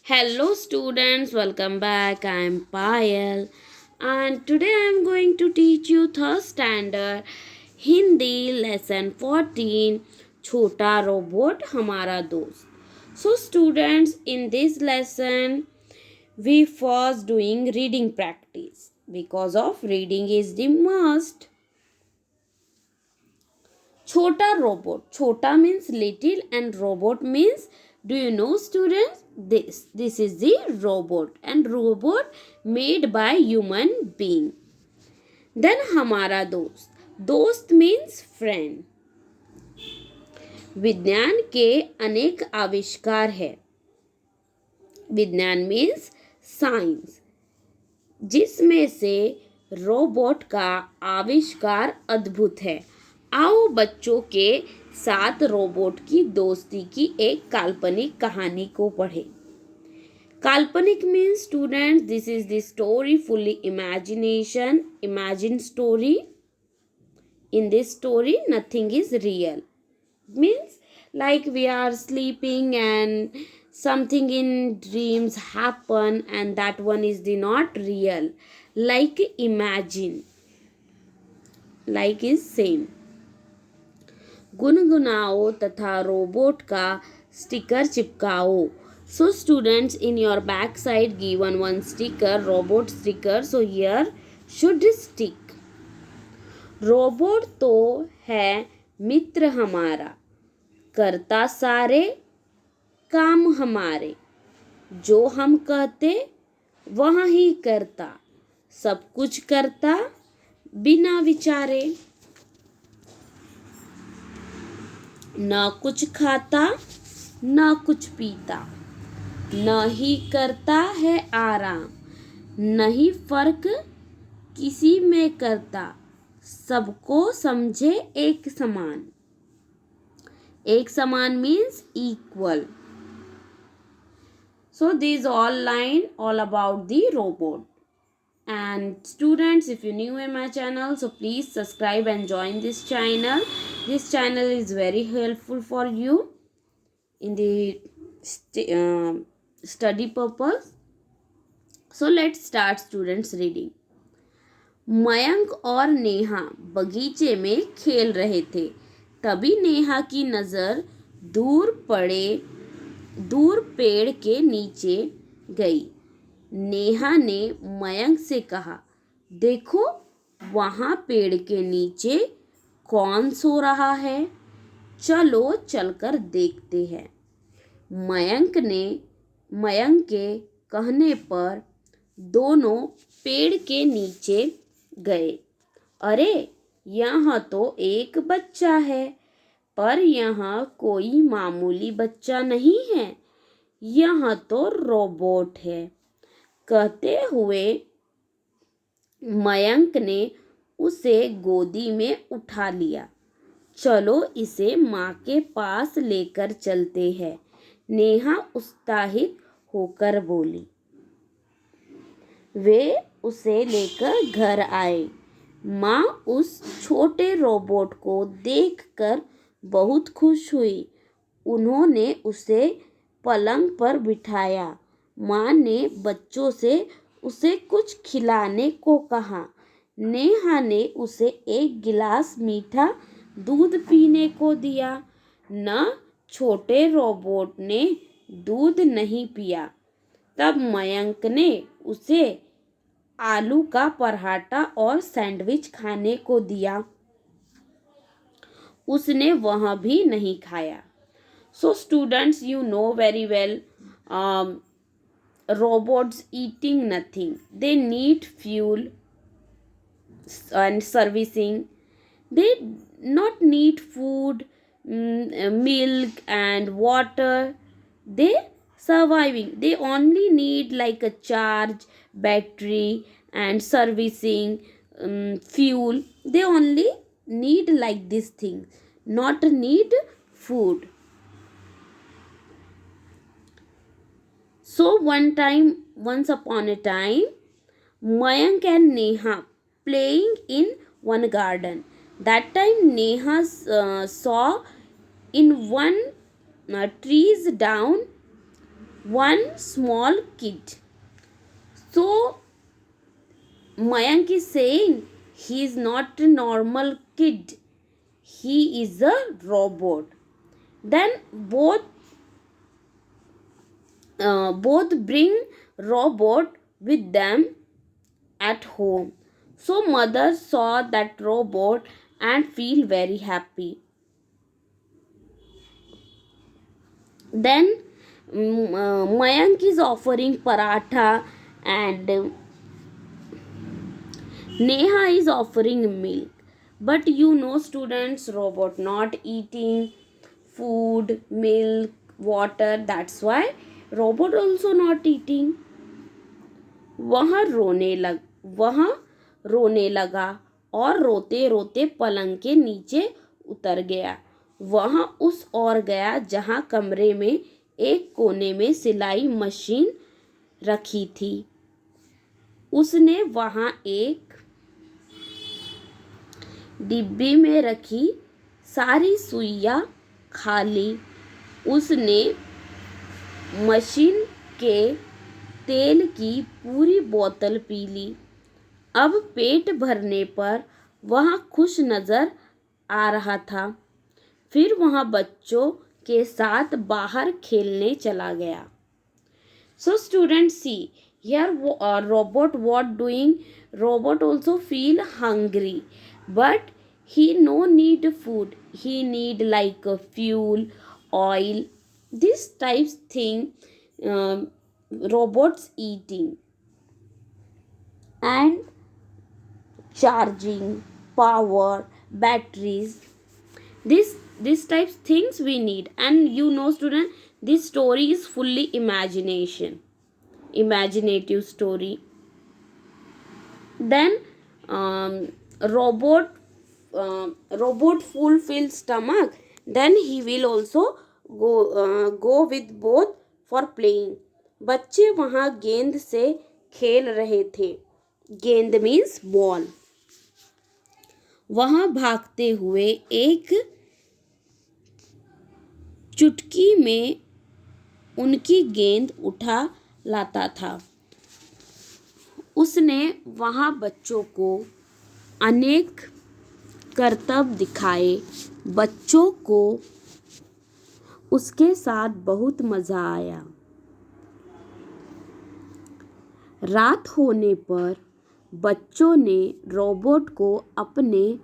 Hello, students, welcome back. I am Payal, and today I am going to teach you third standard Hindi lesson 14 Chota Robot Hamara Dost. So, students, in this lesson, we first doing reading practice because of reading is the must. Chota robot. Chota means little and robot means, do you know students? This is the robot and robot made by human being. Then हमारा दोस्त. दोस्त means friend. विज्ञान के अनेक आविष्कार है. विज्ञान means science. जिसमें से रोबोट का आविष्कार अद्भुत है. आओ बच्चों के साथ रोबोट की दोस्ती की एक काल्पनिक कहानी को पढ़ें. काल्पनिक means students this is the story fully imagine story. In this story nothing is real. Means like we are sleeping and something in dreams happen and that one is the not real, like imagine, like is same. गुनगुनाओ तथा robot का sticker चिपकाओ. So students, in your back side given one sticker, robot sticker, so here should stick. Robot तो है मित्र हमारा, करता सारे काम हमारे, जो हम कहते वह ही करता, सब कुछ करता बिना विचारे. न कुछ खाता न कुछ पीता, न ही करता है आराम, नहीं फर्क किसी में करता, सबको समझे एक समान. एक समान means equal. So these all line all about the robot. And students, if you're new in my channel, so please subscribe and join this channel. This channel is very helpful for you in the study purpose. So let's start students reading. Mayank और नेहा बगीचे में खेल रहे थे. तभी नेहा की नज़र दूर पेड़ के नीचे गई. नेहा ने मयंक से कहा, देखो वहाँ पेड़ के नीचे कौन सो रहा है, चलो चलकर देखते हैं. मयंक के कहने पर दोनों पेड़ के नीचे गए. अरे यहाँ तो एक बच्चा है, पर यहाँ कोई मामूली बच्चा नहीं है, यहाँ तो रोबोट है. कहते हुए मयंक ने उसे गोदी में उठा लिया. चलो इसे माँ के पास लेकर चलते हैं, नेहा उत्साहित होकर बोली. वे उसे लेकर घर आए. माँ उस छोटे रोबोट को देखकर बहुत खुश हुई. उन्होंने उसे पलंग पर बिठाया. माँ ने बच्चों से उसे कुछ खिलाने को कहा. नेहा ने उसे एक गिलास मीठा दूध पीने को दिया. न छोटे रोबोट ने दूध नहीं पिया. तब मयंक ने उसे आलू का पराठा और सैंडविच खाने को दिया. उसने वह भी नहीं खाया. So students, you know very well, robots eating nothing. They need fuel and servicing. They not need food, milk and water. They surviving. They only need like a charge, battery and servicing, fuel. They only need like this thing, not need food. So once upon a time, Mayank and Neha playing in one garden. That time Neha saw in one trees down one small kid. So Mayank is saying he is not a normal kid. He is a robot. Then both bring robot with them at home. So mother saw that robot and feel very happy. Then Mayank is offering paratha and Neha is offering milk. But you know students, robot not eating food, milk, water. That's why robot also not eating. वह रोने लगा और रोते रोते पलंग के नीचे उतर गया। वह उस ओर गया जहाँ कमरे में एक कोने में सिलाई मशीन रखी थी। उसने वहाँ एक डिब्बी में रखी सारी सुइयां खा ली। उसने मशीन के तेल की पूरी बोतल पी ली। अब पेट भरने पर वह खुश नजर आ रहा था। फिर वह बच्चों के साथ बाहर खेलने चला गया। So students, see here robot what doing? Robot also feel hungry, but he no need food. He need like fuel, oil, this types thing. Robots eating and charging, power, batteries. This types things we need. And you know student, this story is fully imaginative story. Then robot fulfill stomach, then he will also go with both for playing. बच्चे वहाँ गेंद से खेल रहे थे। गेंद means ball. वहाँ भागते हुए एक चुटकी में उनकी गेंद उठा लाता था। उसने वहाँ बच्चों को अनेक करतब दिखाए। बच्चों को उसके साथ बहुत मज़ा आया। रात होने पर बच्चों ने रोबोट को अपने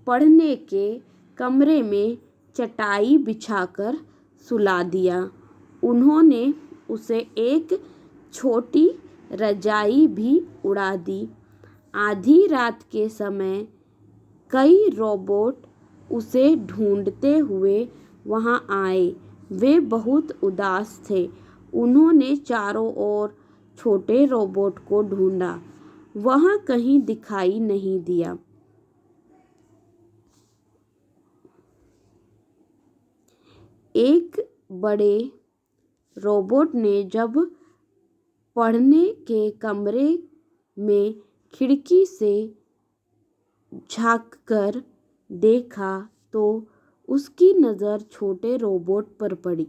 पढ़ने के कमरे में चटाई बिछाकर सुला दिया। उन्होंने उसे एक छोटी रजाई भी उड़ा दी। आधी रात के समय कई रोबोट उसे ढूंढते हुए वहां आए। वे बहुत उदास थे। उन्होंने चारों ओर छोटे रोबोट को ढूंढा, वह कहीं दिखाई नहीं दिया। एक बड़े रोबोट ने जब पढ़ने के कमरे में खिड़की से झांककर देखा तो उसकी नज़र छोटे रोबोट पर पड़ी।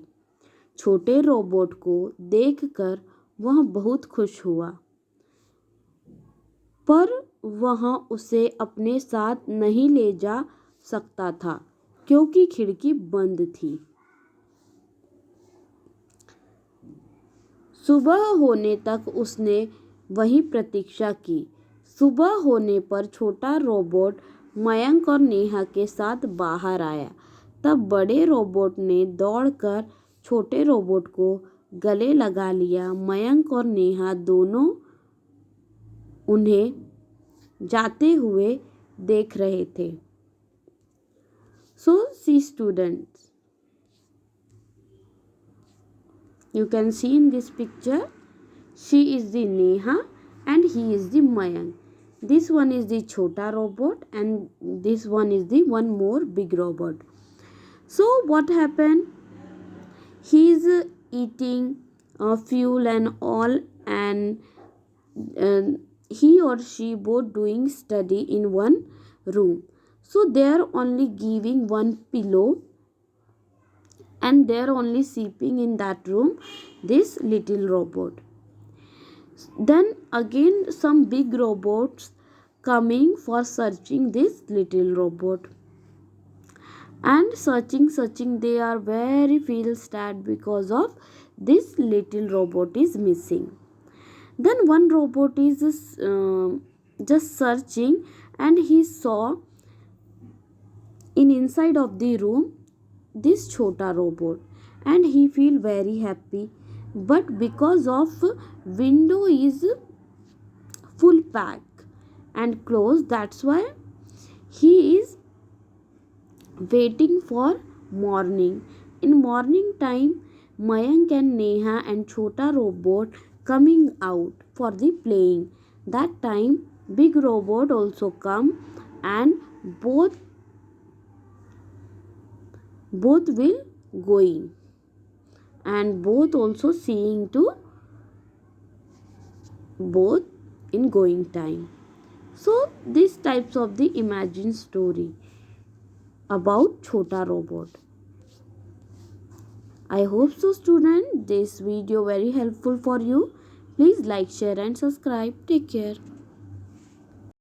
छोटे रोबोट को देखकर वह बहुत खुश हुआ, पर वह उसे अपने साथ नहीं ले जा सकता था क्योंकि खिड़की बंद थी। सुबह होने तक उसने वहीं प्रतीक्षा की। सुबह होने पर छोटा रोबोट मयंक और नेहा के साथ बाहर आया। तब बड़े रोबोट ने दौड़कर छोटे रोबोट को गले लगा लिया। मयंक और नेहा दोनों उन्हें जाते हुए देख रहे थे। So see students, you can see in this picture, she is the Neha and he is the Mayank. This one is the Chota robot and this one is the one more big robot. So what happened? He is eating fuel and all, and he or she both doing study in one room. So they are only giving one pillow and they're only sleeping in that room, this little robot. Then again some big robots coming for searching this little robot, and searching they are very feel sad because of this little robot is missing. Then one robot is just searching, and he saw in inside of the room this chota robot, and he feel very happy, but because of window is full pack and closed, that's why he is waiting for morning. In morning time, Mayank and Neha and chota robot coming out for the playing. That time big robot also come, and both will going, and both also seeing to both in going time. So these types of the imagined story about chota robot. I hope so student this video very helpful for you. Please like, share and subscribe. Take care.